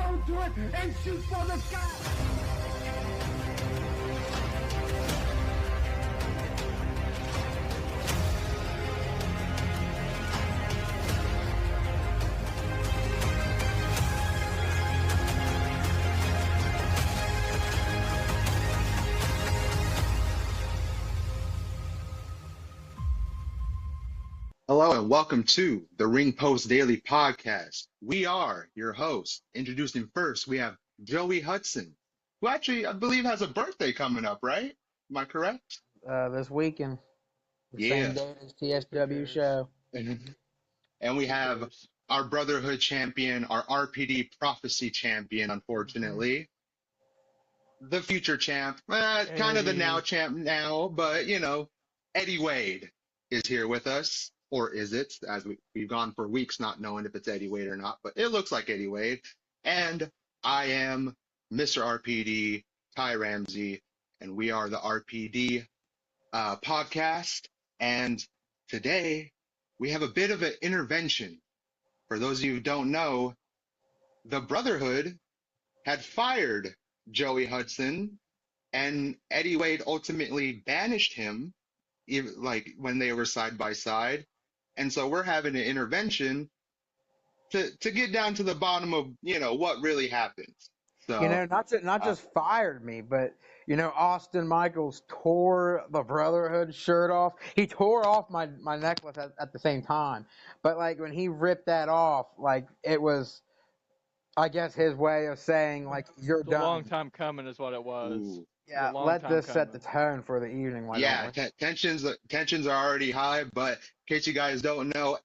go to it and shoot for the sky. Hello and welcome to the Ring Post Daily Podcast. We are your hosts. Introducing first, we have Joey Hudson, who actually, I believe, has a birthday coming up, right? Am I correct? This weekend, the Yeah. same day as TSW show. And we have our Brotherhood champion, our RPD Prophecy champion, unfortunately. The future champ, kind of the now champ now, but Eddie Wade is here with us. Or is it? As we've gone for weeks not knowing if it's Eddie Wade or not, but it looks like Eddie Wade. And I am Mr. RPD, Ty Ramsey, and we are the RPD podcast. And today we have a bit of an intervention. For those of you who don't know, the Brotherhood had fired Joey Hudson, and Eddie Wade ultimately banished him, even, like when they were side by side. And so we're having an intervention to get down to the bottom of, what really happened. So Not just fired me, but Austin Michaels tore the Brotherhood shirt off. He tore off my necklace at the same time. But like when he ripped that off, like it was, I guess, his way of saying like you're It's done. a long time coming is what it was. ooh. Yeah, let this set the tone for the evening. Why Yeah, don't we? tensions are already high, but in case you guys don't know,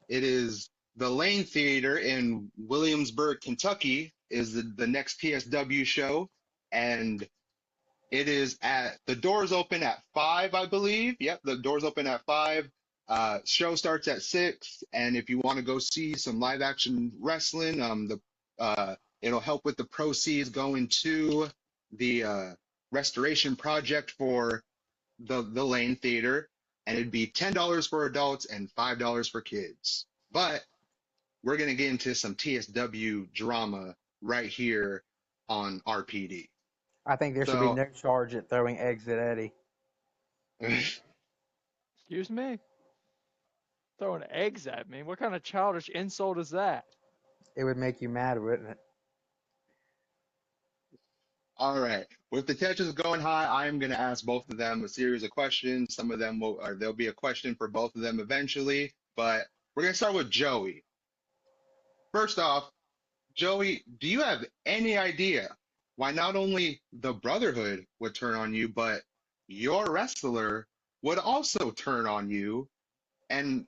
it is the Lane Theater in Williamsburg, Kentucky, is the next TSW show, and it is the doors open at 5, I believe. Yep, the doors open at 5. Show starts at 6, and if you want to go see some live action wrestling, it'll help with the proceeds going to the restoration project for the Lane Theater, and it'd be $10 for adults and $5 for kids. But we're gonna get into some TSW drama right here on RPD. I think there should be no charge at throwing eggs at Eddie. Excuse me? Throwing eggs at me? What kind of childish insult is that? It would make you mad, wouldn't it? All right. With the tensions going high, I am going to ask both of them a series of questions. Some of them there'll be a question for both of them eventually, but we're going to start with Joey. First off, Joey, do you have any idea why not only the Brotherhood would turn on you, but your wrestler would also turn on you and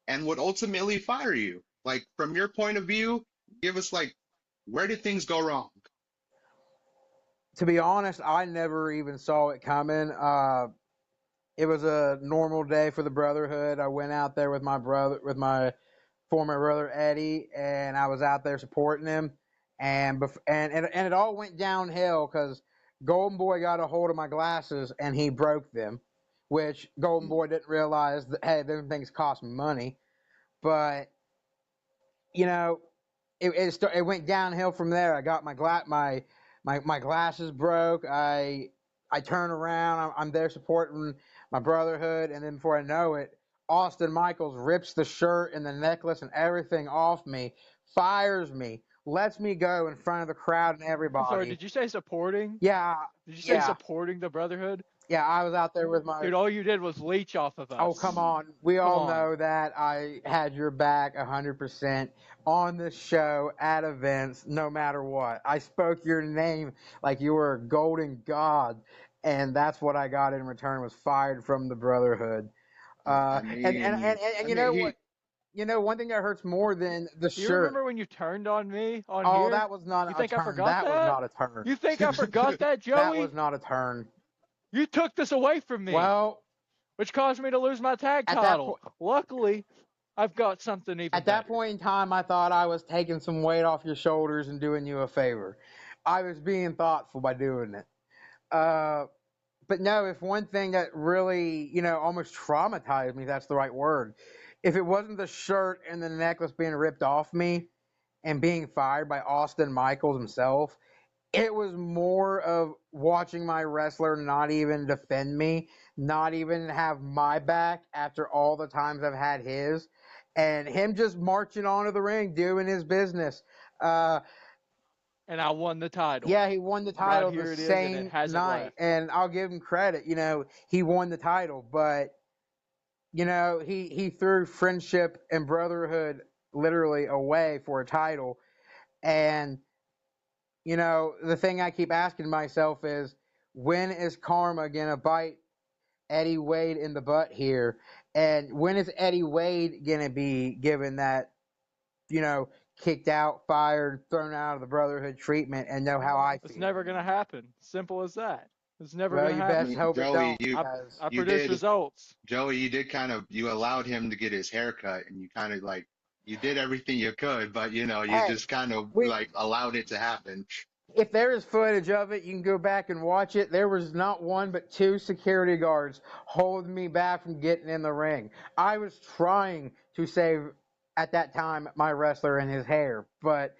would ultimately fire you? Like, from your point of view, give us like, where did things go wrong? To be honest, I never even saw it coming. It was a normal day for the Brotherhood. I went out there with my former brother Eddie, and I was out there supporting him. And it all went downhill because Golden Boy got a hold of my glasses and he broke them, which Golden Boy didn't realize that, hey, them things cost money. But it went downhill from there. I got my glasses broke. I turn around. I'm there supporting my Brotherhood, and then before I know it, Austin Michaels rips the shirt and the necklace and everything off me, fires me, lets me go in front of the crowd and everybody. I'm sorry, did you say supporting? Yeah. Did you say supporting the Brotherhood? Yeah, I was out there with my... Dude, all you did was leech off of us. Oh, come on. We all know that I had your back 100% on this show, at events, no matter what. I spoke your name like you were a golden god, and that's what I got in return, was fired from the Brotherhood. What? One thing that hurts more than the shirt. You remember when you turned on me on here? Oh, that was not a turn. I forgot that? That was not a turn. You think I forgot that, Joey? That was not a turn. You took this away from me. Well, which caused me to lose my tag title. Luckily, I've got something even At that point in time, I thought I was taking some weight off your shoulders and doing you a favor. I was being thoughtful by doing it. But no, if one thing that really, almost traumatized me, that's the right word. If it wasn't the shirt and the necklace being ripped off me, and being fired by Austin Michaels himself, it was more of watching my wrestler not even defend me, not even have my back after all the times I've had his, and him just marching onto the ring, doing his business. And I won the title. Yeah, he won the Right title the here it is, and it same hasn't night, left. and I'll give him credit. He won the title, but he threw friendship and brotherhood literally away for a title. And the thing I keep asking myself is, when is karma gonna bite Eddie Wade in the butt here? And when is Eddie Wade gonna be given that, kicked out, fired, thrown out of the brotherhood treatment, and know how I It's feel? never gonna happen. Simple as that. It's never Well, gonna you I best happen. mean, hope it Joey, don't, because I you produce did, results. Joey, you did you allowed him to get his hair cut, and you kind of like, you did everything you could, but you hey, just kind of we like allowed it to happen. if there is footage of it, you can go back and watch it. There was not one but two security guards holding me back from getting in the ring. I was trying to save at that time my wrestler and his hair, but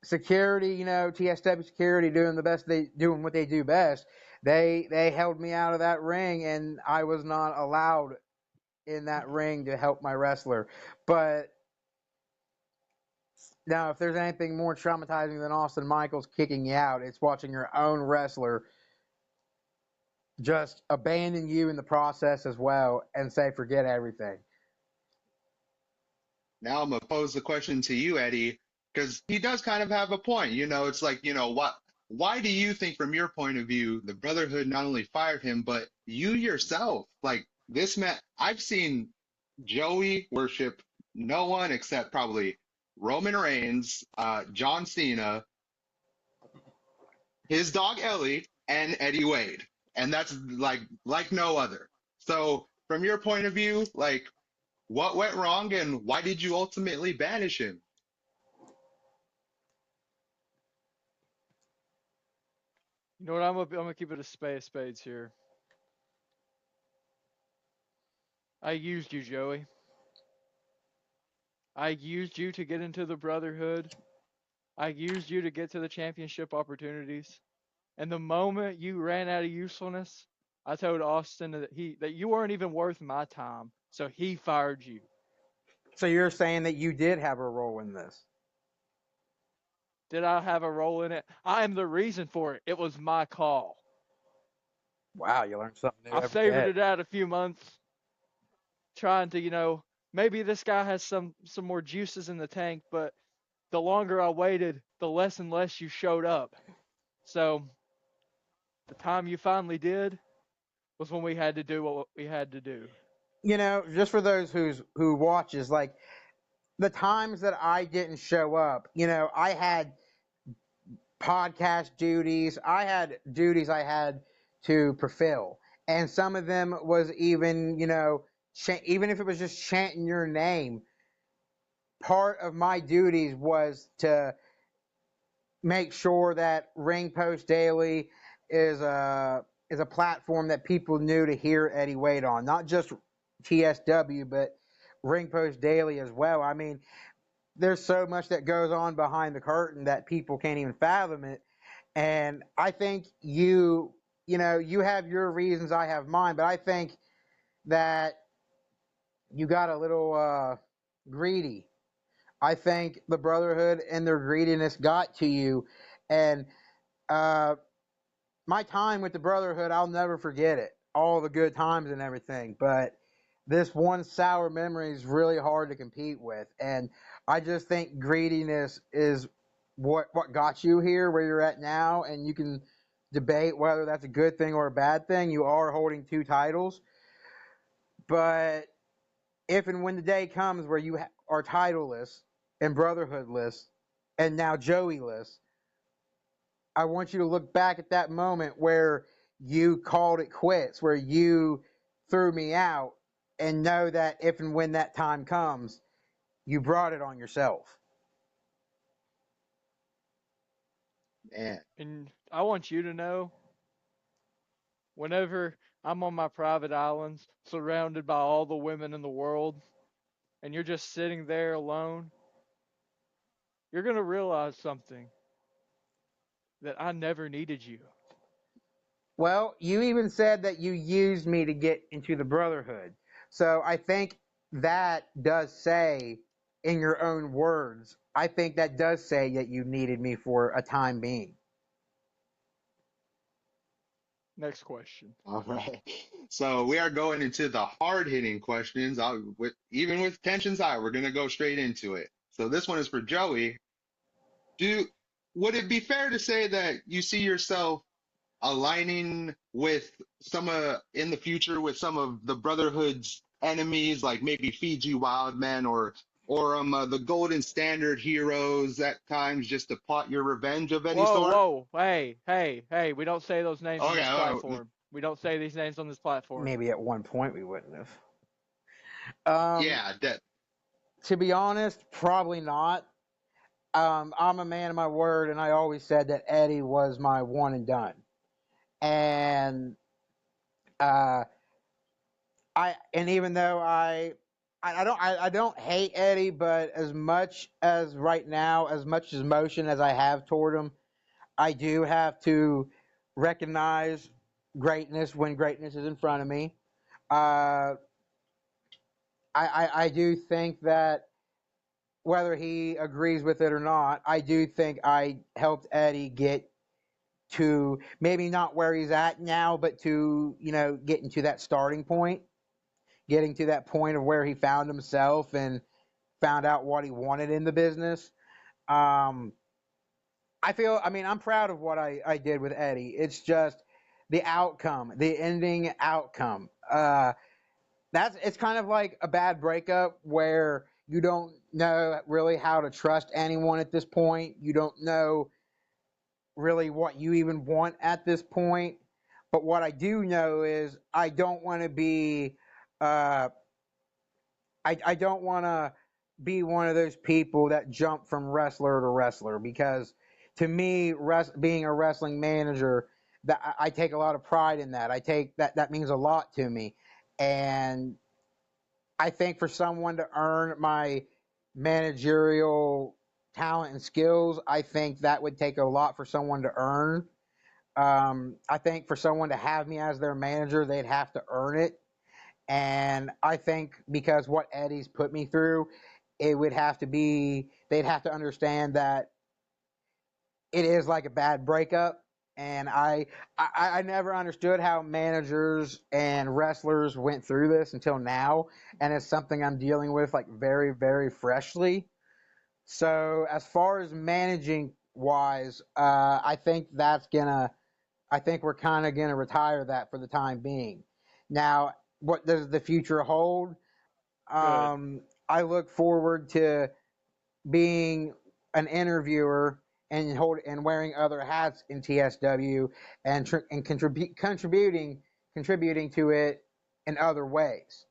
security, TSW security doing what they do best. They held me out of that ring, and I was not allowed in that ring to help my wrestler. But now, if there's anything more traumatizing than Austin Michaels kicking you out, it's watching your own wrestler just abandon you in the process as well and say, forget everything. Now I'm gonna pose the question to you, Eddie, because he does kind of have a point. It's like, what? Why do you think, from your point of view, the Brotherhood not only fired him, but you yourself, like this man? I've seen Joey worship no one except probably Roman Reigns, John Cena, his dog Ellie, and Eddie Wade, and that's like no other. So, from your point of view, like, what went wrong, and why did you ultimately banish him? You know what? I'm gonna keep it a spade of spades here. I used you, Joey. I used you to get into the Brotherhood. I used you to get to the championship opportunities. And the moment you ran out of usefulness, I told Austin that you weren't even worth my time. So he fired you. So you're saying that you did have a role in this? Did I have a role in it? I am the reason for it. It was my call. Wow, you learn something new I every favored day. it out a few months, trying to, maybe this guy has some more juices in the tank, but the longer I waited, the less and less you showed up. So the time you finally did was when we had to do what we had to do. Just for those who watches, like the times that I didn't show up, I had podcast duties. I had duties I had to fulfill, and some of them was even, even if it was just chanting your name. Part of my duties was to make sure that Ring Post Daily is a platform that people knew to hear Eddie Wade on, not just TSW, but Ring Post Daily as well. I mean, there's so much that goes on behind the curtain that people can't even fathom it. And I think you have your reasons, I have mine, but I think that you got a little greedy. I think the Brotherhood and their greediness got to you, and uh, my time with the Brotherhood, I'll never forget it. All the good times and everything, but this one sour memory is really hard to compete with, and I just think greediness is what got you here, where you're at now, and you can debate whether that's a good thing or a bad thing. You are holding two titles, but if and when the day comes where you are titleless and Brotherhoodless, and now Joeyless, I want you to look back at that moment where you called it quits, where you threw me out, and know that if and when that time comes, you brought it on yourself. Man, And I want you to know, whenever I'm on my private islands, surrounded by all the women in the world, and you're just sitting there alone, you're going to realize something, that I never needed you. Well, you even said that you used me to get into the Brotherhood. So I think that does say, in your own words, I think that does say that you needed me for a time being. Next question. All right. So we are going into the hard hitting questions. Even with tensions high, we're going to go straight into it. So this one is for Joey. Do Would it be fair to say that you see yourself aligning with in the future with some of the Brotherhood's enemies, like maybe Fiji Wildmen or the Golden Standard heroes at times, just to plot your revenge of any Whoa, sort? whoa. Hey. We don't say those names on Okay. this platform. We don't say these names on this platform. Maybe at one point we wouldn't have. Um, Yeah. That. to be honest, probably not. I'm a man of my word, and I always said that Eddie was my one and done. And uh, and even though I don't hate Eddie, but as much as right now, as much as emotion as I have toward him, I do have to recognize greatness when greatness is in front of me. Uh, I do think that whether he agrees with it or not, I do think I helped Eddie get to maybe not where he's at now, but to, getting to that starting point, getting to that point of where he found himself and found out what he wanted in the business. Um, I'm proud of what I did with Eddie. It's just the outcome, the ending outcome. It's kind of like a bad breakup where you don't know really how to trust anyone at this point. You don't know really what you even want at this point. But what I do know is I don't want to be uh, I don't want to be one of those people that jump from wrestler to wrestler, because to me, being a wrestling manager, that I take a lot of pride in that. I take that means a lot to me, and I think for someone to earn my managerial talent and skills, I think that would take a lot for someone to earn. I think for someone to have me as their manager, they'd have to earn it. And I think because what Eddie's put me through, they'd have to understand that it is like a bad breakup. And I never understood how managers and wrestlers went through this until now. And it's something I'm dealing with like very, very freshly. So as far as managing wise, I think we're kind of gonna retire that for the time being. Now, what does the future hold? Good. I look forward to being an interviewer and wearing other hats in TSW and contributing to it in other ways.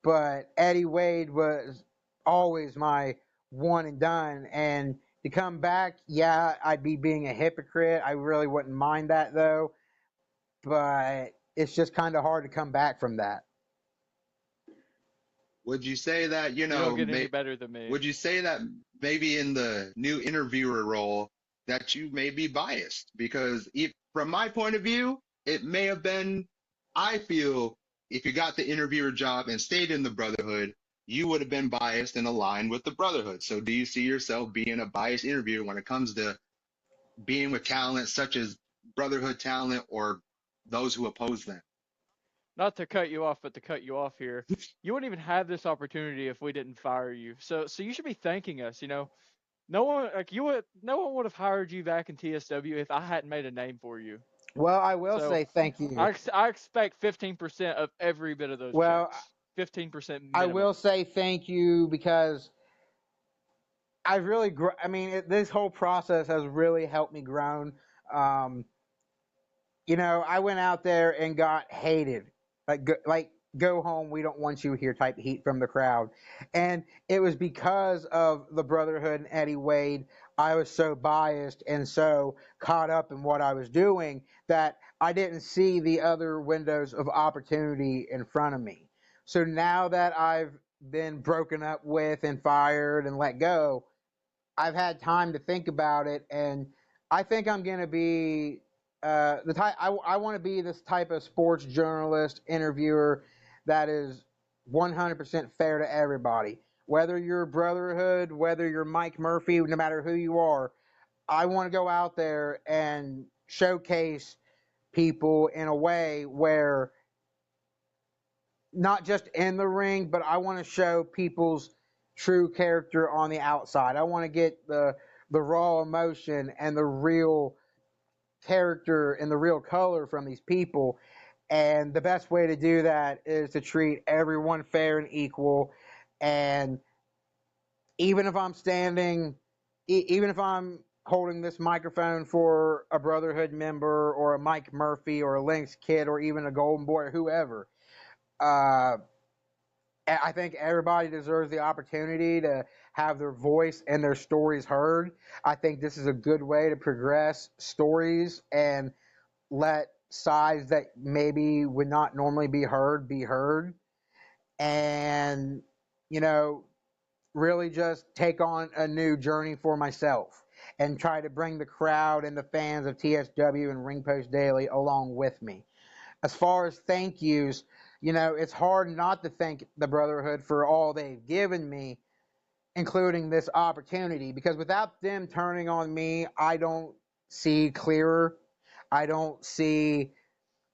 But Eddie Wade was always my one and done, and to come back, yeah, I'd be being a hypocrite. I really wouldn't mind that though, but it's just kind of hard to come back from that. Would you say that, You don't get any better than me. would you say that maybe in the new interviewer role that you may be biased? Because from my point of view, it may have been, I feel if you got the interviewer job and stayed in the Brotherhood, you would have been biased and aligned with the Brotherhood. So do you see yourself being a biased interviewer when it comes to being with talent such as Brotherhood talent or those who oppose them? Not to cut you off, but to cut you off here. You wouldn't even have this opportunity if we didn't fire you. So you should be thanking us. No one would have hired you back in TSW if I hadn't made a name for you. Well, I will So say thank you. I expect 15% of every bit of those Well, checks. 15% I will minimum. say thank you because I've really, this whole process has really helped me grow. Um, I went out there and got hated, like go home, we don't want you here type heat from the crowd, and it was because of the Brotherhood and Eddie Wade. I was so biased and so caught up in what I was doing that I didn't see the other windows of opportunity in front of me. So now that I've been broken up with and fired and let go, I've had time to think about it, and I think I'm going to be the type. I want to be this type of sports journalist, interviewer that is 100% fair to everybody. Whether you're Brotherhood, whether you're Mike Murphy, no matter who you are, I want to go out there and showcase people in a way where not just in the ring, but I want to show people's true character on the outside. I want to get the raw emotion and the real character and the real color from these people. And the best way to do that is to treat everyone fair and equal. And even if I'm standing, even if I'm holding this microphone for a Brotherhood member or a Mike Murphy or a Lynx Kid or even a Golden Boy or whoever, uh, I think everybody deserves the opportunity to have their voice and their stories heard. I think this is a good way to progress stories and let sides that maybe would not normally be heard be heard. And, you know, really just take on a new journey for myself and try to bring the crowd and the fans of TSW and Ring Post Daily along with me. As far as thank yous, you know, it's hard not to thank the Brotherhood for all they've given me, including this opportunity, because without them turning on me, I don't see clearer. I don't see,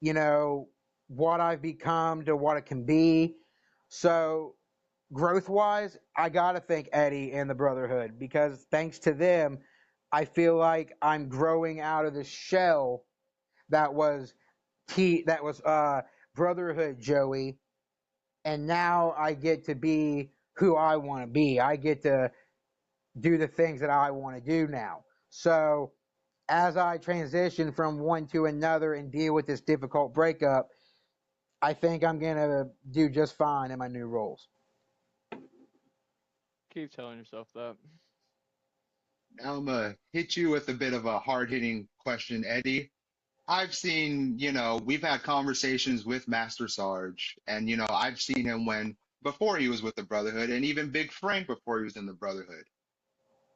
you know, what I've become to what it can be. So, growth wise, I got to thank Eddie and the Brotherhood because thanks to them, I feel like I'm growing out of the shell that was Brotherhood Joey, and now I get to be who I want to be. I get to do the things that I want to do now. So as I transition from one to another and deal with this difficult breakup, I think I'm gonna do just fine in my new roles. Keep telling yourself that. Now I'm gonna hit you with a bit of a hard-hitting question, Eddie. I've seen, we've had conversations with Master Sarge, and I've seen him when before he was with the Brotherhood, and even Big Frank before he was in the Brotherhood.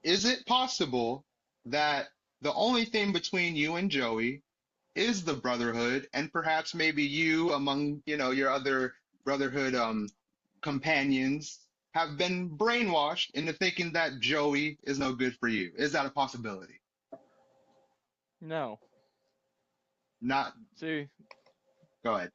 Is it possible that the only thing between you and Joey is the Brotherhood, and perhaps maybe you among, your other Brotherhood companions have been brainwashed into thinking that Joey is no good for you? Is that a possibility? No. Not, See, go ahead.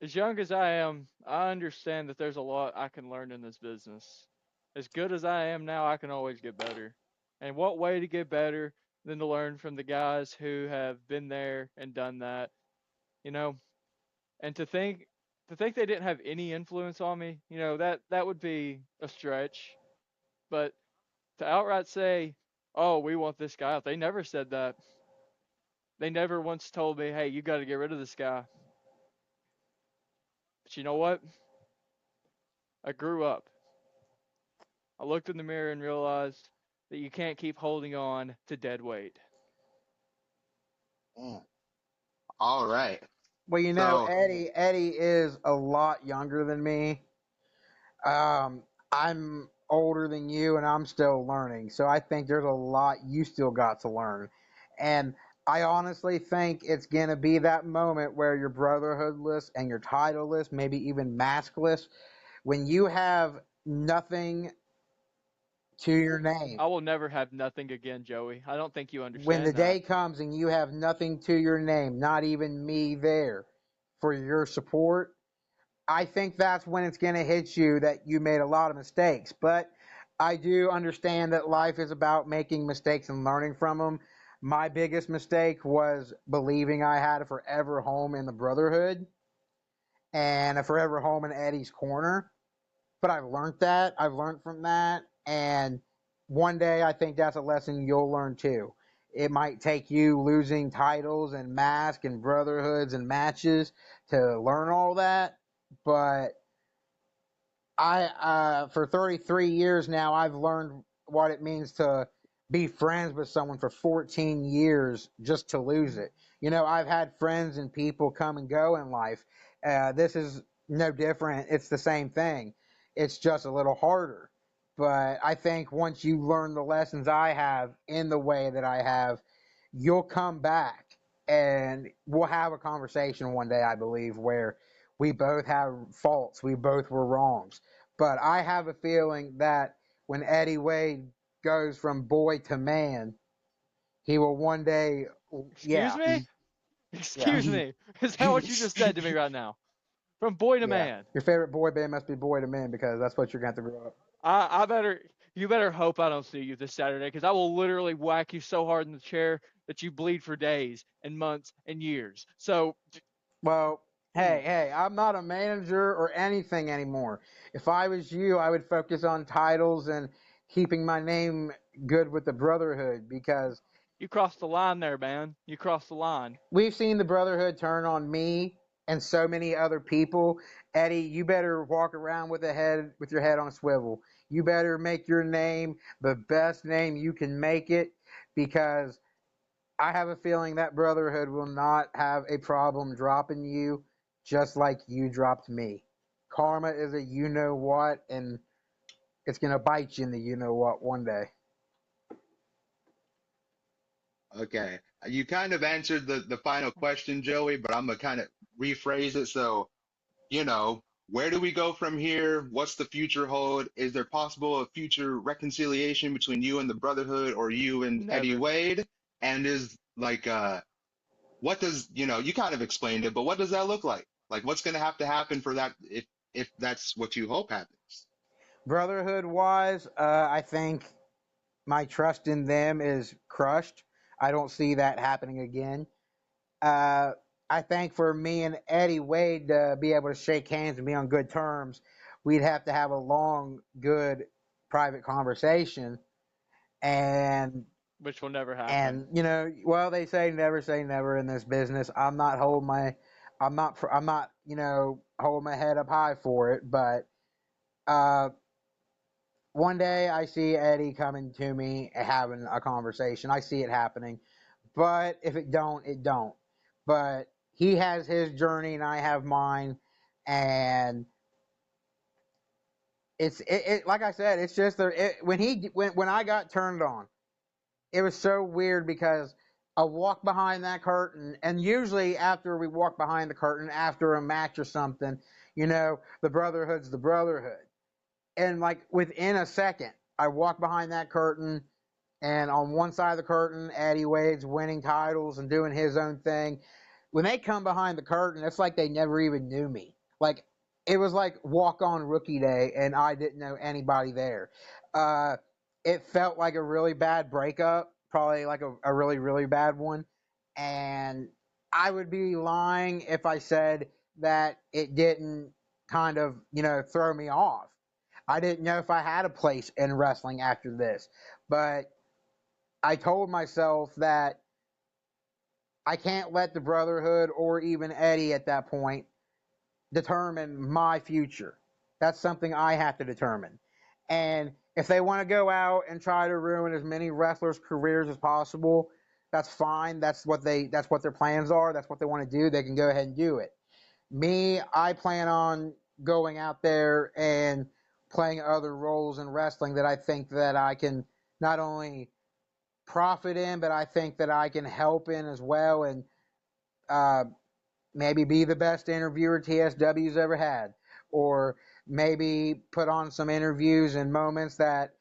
as young as I am, I understand that there's a lot I can learn in this business. As good as I am now, I can always get better. And what way to get better than to learn from the guys who have been there and done that, you know? And to think they didn't have any influence on me, that would be a stretch. But to outright say, "Oh, we want this guy out," they never said that. They never once told me, "Hey, you got to get rid of this guy." But you know what? I grew up. I looked in the mirror and realized that you can't keep holding on to dead weight. Mm. All right. Well, you know, So, Eddie is a lot younger than me. I'm older than you, and I'm still learning. So I think there's a lot you still got to learn. And I honestly think it's gonna be that moment where you're brotherhoodless and you're titleless, maybe even maskless, when you have nothing to your name. I will never have nothing again, Joey. I don't think you When the understand day that. comes and you have nothing to your name, not even me there for your support, I think that's when it's going to hit you that you made a lot of mistakes. But I do understand that life is about making mistakes and learning from them. My biggest mistake was believing I had a forever home in the Brotherhood and a forever home in Eddie's Corner. But I've learned that. I've learned from that. And one day I think that's a lesson you'll learn too. It might take you losing titles and masks and brotherhoods and matches to learn all that. But for 33 years now, I've learned what it means to be friends with someone for 14 years just to lose it. You know, I've had friends and people come and go in life. This is no different. It's the same thing. It's just a little harder. But I think once you learn the lessons I have in the way that I have, you'll come back and we'll have a conversation one day, I believe, where we both have faults, we both were wrongs. But I have a feeling that when Eddie Wade goes from boy to man, he will one day, Excuse yeah, me? yeah. Excuse me. Is that what you just said to me right now? From boy to Yeah. man. Your favorite boy band must be Boy to Men because that's what you're going to have to grow up. You better hope I don't see you this Saturday because I will literally whack you so hard in the chair that you bleed for days and months and years. So, Well, mm, hey, I'm not a manager or anything anymore. If I was you, I would focus on titles and keeping my name good with the Brotherhood because you crossed the line there, man. You crossed the line. we've seen the Brotherhood turn on me and so many other people. Eddie, you better walk around with your head on a swivel. You better make your name the best name you can make it because I have a feeling that Brotherhood will not have a problem dropping you just like you dropped me. Karma is a you know what, and it's going to bite you in the you know what one day. Okay. You kind of answered the final question, Joey, but I'm gonna kind of rephrase it. So, where do we go from here? What's the future hold? Is there possible a future reconciliation between you and the Brotherhood or you and Eddie Never. Wade? And is like what does, you kind of explained it, but what does that look like? Like what's gonna have to happen for that if that's what you hope happens? Brotherhood wise, I think my trust in them is crushed. I don't see that happening again. Uh, I think for me and Eddie Wade to be able to shake hands and be on good terms, we'd have to have a long, good private conversation. And Which will never happen. And well, they say never in this business. I'm not, holding my head up high for it. But uh, one day I see Eddie coming to me and having a conversation. I see it happening. But if it don't, it don't. But he has his journey and I have mine, and like I said, it's just when I got turned on. It was so weird because I walked behind that curtain, and usually after we walk behind the curtain, after a match or something, the Brotherhood's the Brotherhood. And like within a second, I walk behind that curtain, and on one side of the curtain, Eddie Wade's winning titles and doing his own thing. When they come behind the curtain, it's like they never even knew me. Like it was like walk on rookie day, and I didn't know anybody there. Uh, it felt like a really bad breakup, probably like a really really bad one, and I would be lying if I said that it didn't kind of throw me off. I didn't know if I had a place in wrestling after this, but I told myself that I can't let the Brotherhood or even Eddie at that point determine my future. That's something I have to determine. And if they want to go out and try to ruin as many wrestlers' careers as possible, that's fine. That's what their plans are. That's what they want to do. They can go ahead and do it. Me, I plan on going out there and playing other roles in wrestling that I think that I can not only profit in, but I think that I can help in as well, and uh, maybe be the best interviewer TSW's ever had, or maybe put on some interviews and moments that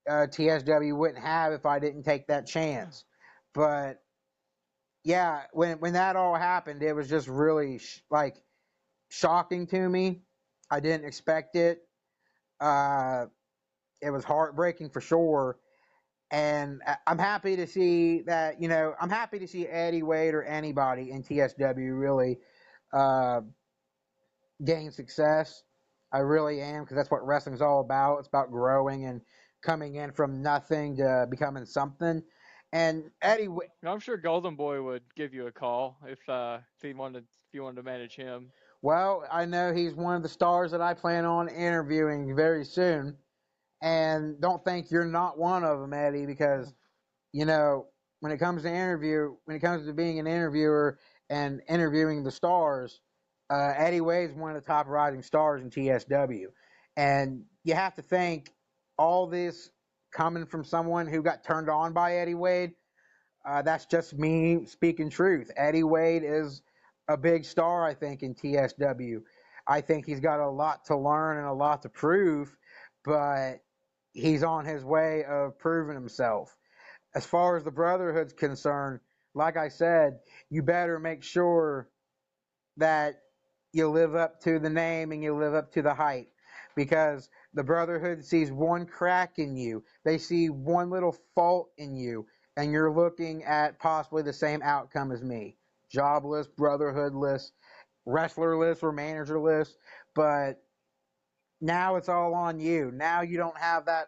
TSW wouldn't have if I didn't take that chance. But yeah, when that all happened, it was just really like shocking to me. I didn't expect it. Uh, it was heartbreaking for sure. And I'm happy to see that, I'm happy to see Eddie Wade or anybody in TSW really uh, gain success. I really am, because that's what wrestling's all about. It's about growing and coming in from nothing to becoming something. And Eddie, I'm sure Golden Boy would give you a call if you wanted to manage him. well, I know he's one of the stars that I plan on interviewing very soon. And don't think you're not one of them, Eddie, because you know, when it comes to being an interviewer and interviewing the stars, Eddie Wade's one of the top rising stars in TSW, and you have to think all this coming from someone who got turned on by Eddie Wade, that's just me speaking truth. Eddie Wade is a big star, I think, in TSW. I think he's got a lot to learn and a lot to prove, but he's on his way of proving himself. As far as the Brotherhood's concerned, like I said, you better make sure that you live up to the name and you live up to the hype, because the Brotherhood sees one crack in you, they see one little fault in you, and you're looking at possibly the same outcome as me: jobless, Brotherhoodless, wrestlerless, or managerless. But now it's all on you. Now you don't have that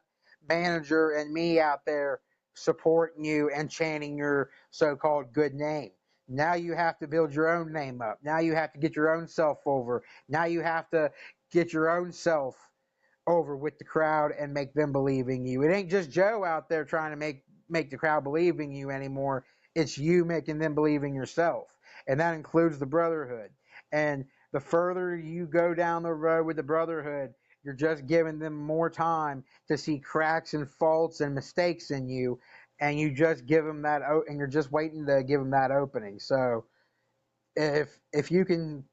manager and me out there supporting you and chanting your so-called good name. Now you have to build your own name up. Now you have to get your own self over. Now you have to get your own self over with the crowd and make them believe in you. It ain't just Joe out there trying to make the crowd believe in you anymore. It's you making them believe in yourself. And that includes the Brotherhood. And the further you go down the road with the Brotherhood, you're just giving them more time to see cracks and faults and mistakes in you, and you just give them that, and you're just waiting to give them that opening. So if you can,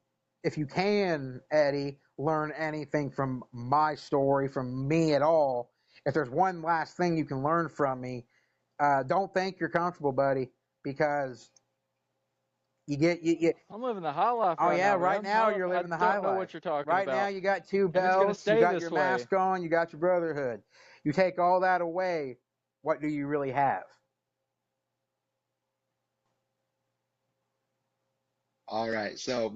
Eddie, learn anything from my story, from me at all, if there's one last thing you can learn from me, don't think you're comfortable, buddy, because you I'm living the high life oh right yeah, now, right man. now you're I living the high don't know life. what you're talking Right now about. you got two And it's gonna belts, you stay got this your way. mask on, you got your Brotherhood. You take all that away, what do you really have? All right. So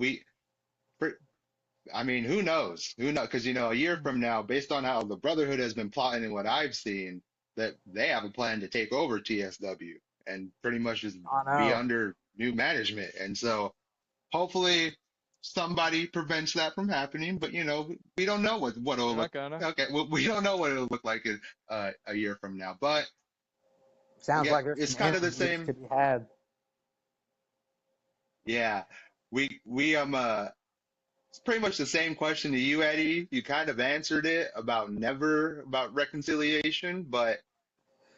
I mean, who knows? Who knows? Because, a year from now, based on how the Brotherhood has been plotting and what I've seen, that they have a plan to take over TSW and pretty much just I be know. under new management. And so hopefully somebody prevents that from happening. But, we don't know what it'll They're look. not gonna. Okay, well, we don't know what it'll look like a year from now. But Sounds again, like there's it's some kind of the interviews same. to be had. Yeah, we it's pretty much the same question to you, Eddie. You kind of answered it about never about reconciliation,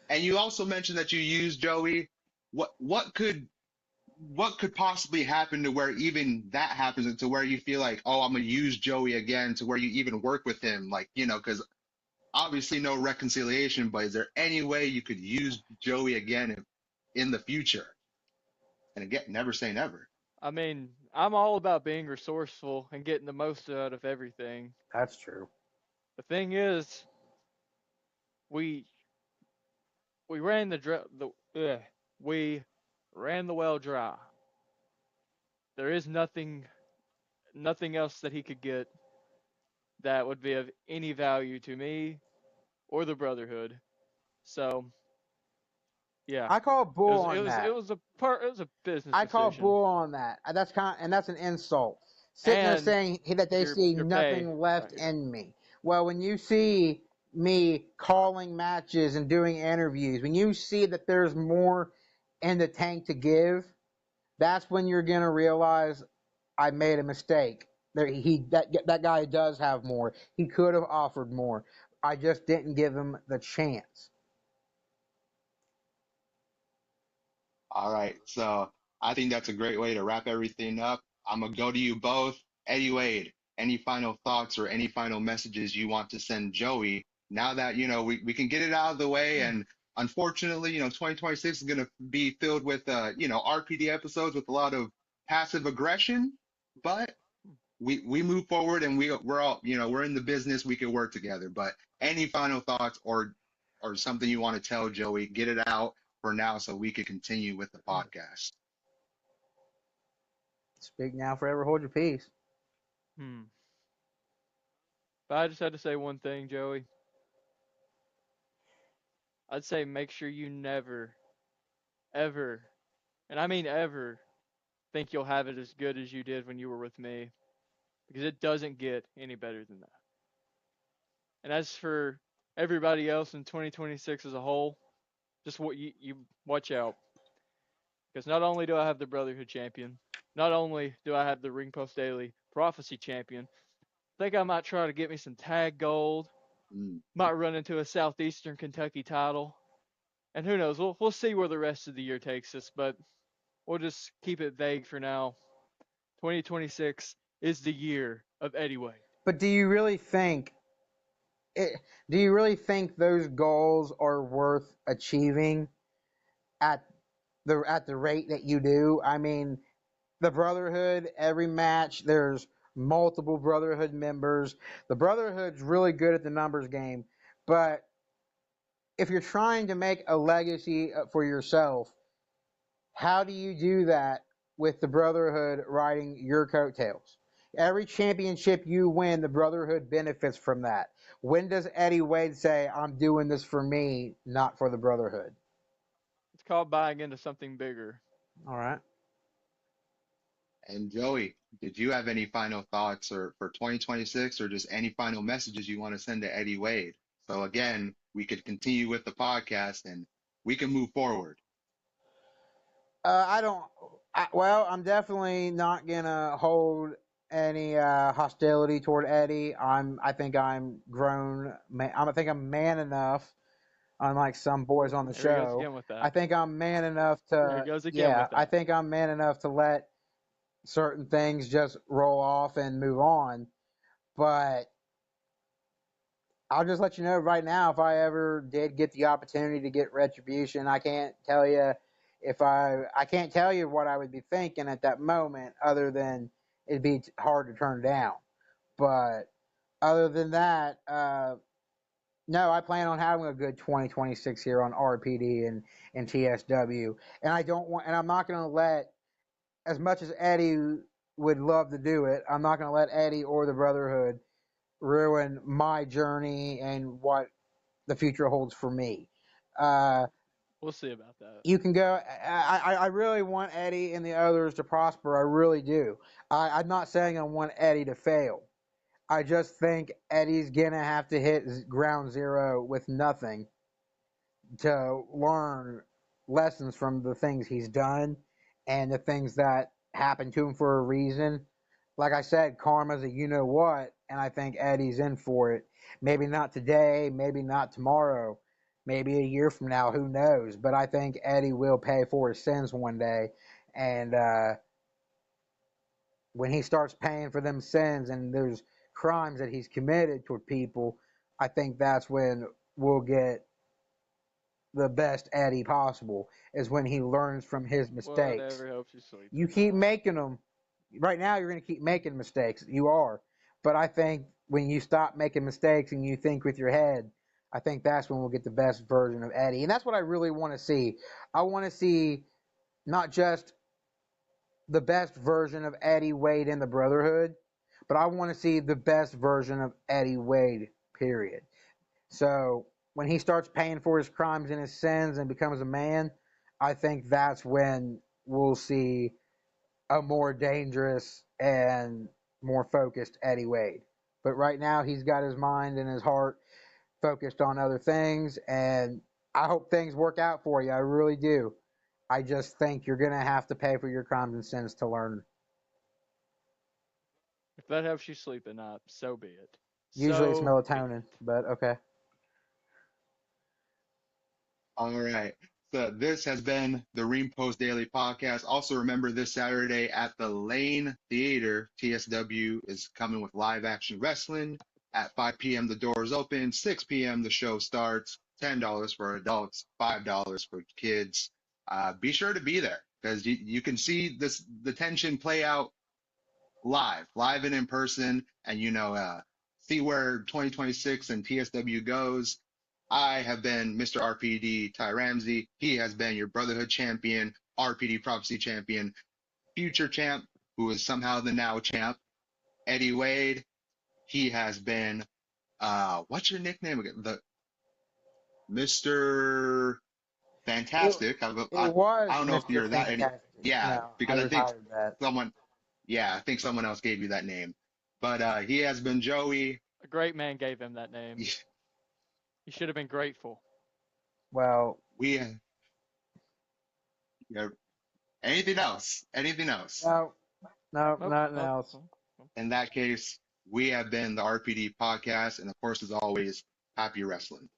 and you also mentioned that you used Joey. What what could what could possibly happen to where even that happens, and to where you feel like, oh, I'm gonna use Joey again, to where you even work with him, like, because obviously no reconciliation, but is there any way you could use Joey again in the future? And again, never say never. I mean, I'm all about being resourceful and getting the most out of everything. That's true. The thing is, we we ran we ran the well dry. There is nothing else that he could get that would be of any value to me or the Brotherhood. So yeah, I call it bull was it on was it that. was a part it was a business I call decision. bull on that. And that's an insult. Sitting there And saying that they see your pay nothing right left here. in me. Well, when you see me calling matches and doing interviews, when you see that there's more in the tank to give, that's when you're gonna realize I made a mistake. That guy does have more. He could have offered more. I just didn't give him the chance. All right. So I think that's a great way to wrap everything up. I'm going to go to you both. Eddie Wade, any final thoughts or any final messages you want to send Joey now that, we can get it out of the way? And unfortunately, 2026 is going to be filled with, RPD episodes with a lot of passive aggression, but we move forward, and we're all, we're in the business. We can work together. But any final thoughts or something you want to tell Joey, get it out for now so we can continue with the podcast. Speak now, forever hold your peace. Hmm. If I just had to say one thing, Joey, I'd say make sure you never, ever, and I mean ever, think you'll have it as good as you did when you were with me, because it doesn't get any better than that. And as for everybody else in 2026 as a whole, just what you watch out, because not only do I have the Brotherhood champion, not only do I have the Ring Post Daily Prophecy champion, I think I might try to get me some tag gold Mm. Might run into a Southeastern Kentucky title. And who knows? We'll see where the rest of the year takes us, but we'll just keep it vague for now. 2026 is the year of Eddie Wade. But it, do you really think those goals are worth achieving at the rate that you do? I mean, the Brotherhood, every match there's multiple Brotherhood members. The Brotherhood's really good at the numbers game, but if you're trying to make a legacy for yourself, how do you do that with the Brotherhood riding your coattails? Every championship you win, the Brotherhood benefits from that. When does Eddie Wade say, I'm doing this for me, not for the Brotherhood? It's called buying into something bigger. All right. And Joey, did you have any final thoughts or for 2026 or just any final messages you want to send to Eddie Wade? So again, we could continue with the podcast and we can move forward. I don't. Well, I'm definitely not gonna hold any hostility toward Eddie. I think I'm grown. I think I'm man enough, unlike some boys on the There he goes show. again with I that. think I'm man enough There he to. goes again Yeah, with I that. think I'm man enough to let certain things just roll off and move on. But I'll just let you know right now, if I ever did get the opportunity to get retribution, I can't tell you I can't tell you what I would be thinking at that moment, other than it'd be hard to turn down. But other than that, no, I plan on having a good 2026 here on RPD and TSW, and I'm not going to let, as much as Eddie would love to do it, I'm not going to let Eddie or the Brotherhood ruin my journey and what the future holds for me. Uh, We'll see about that. you can go. I really want Eddie and the others to prosper. I really do. I'm not saying I want Eddie to fail. I just think Eddie's gonna have to hit ground zero with nothing to learn lessons from the things he's done and the things that happened to him for a reason. Like I said, karma's a you know what, and I think Eddie's in for it. Maybe not today, maybe not tomorrow, maybe a year from now, who knows? But I think Eddie will pay for his sins one day, and when he starts paying for them sins and there's crimes that he's committed toward people, I think that's when we'll get the best Eddie possible, is when he learns from his mistakes. Whatever helps you sleep. You keep making them. Right now, you're going to keep making mistakes. You are. But I think when you stop making mistakes and you think with your head, I think that's when we'll get the best version of Eddie. And that's what I really want to see. I want to see not just the best version of Eddie Wade in the Brotherhood, but I want to see the best version of Eddie Wade, period. So when he starts paying for his crimes and his sins and becomes a man, I think that's when we'll see a more dangerous and more focused Eddie Wade. But right now, he's got his mind and his heart focused on other things, and I hope things work out for you. I really do. I just think you're going to have to pay for your crimes and sins to learn. If that helps you sleep at night, so be it. Usually it's So be melatonin, it. but okay. All right. So this has been the Ream Post Daily Podcast. Also remember this Saturday at the Lane Theater, TSW is coming with live action wrestling. At 5 p.m. the doors open. 6 p.m. the show starts. $10 for adults, $5 for kids. Be sure to be there because you can see the tension play out live and in person, and see where 2026 and TSW goes. I have been Mr. RPD Ty Ramsey. He has been your Brotherhood champion, RPD Prophecy champion, future champ, who is somehow the now champ, Eddie Wade. He has been, what's your nickname again? The Mr. It, Fantastic. it I was don't know if Mr. you're that any. Fantastic. Yeah, No, I because I think retired that. someone, yeah, I think someone else gave you that name. But he has been Joey. A great man gave him that name. He should have been grateful. Well, We, yeah, anything else? Anything else? no, no, Nope, nothing nope, else. nope, nope. In that case, we have been the RPD podcast. And of course, as always, Happy wrestling.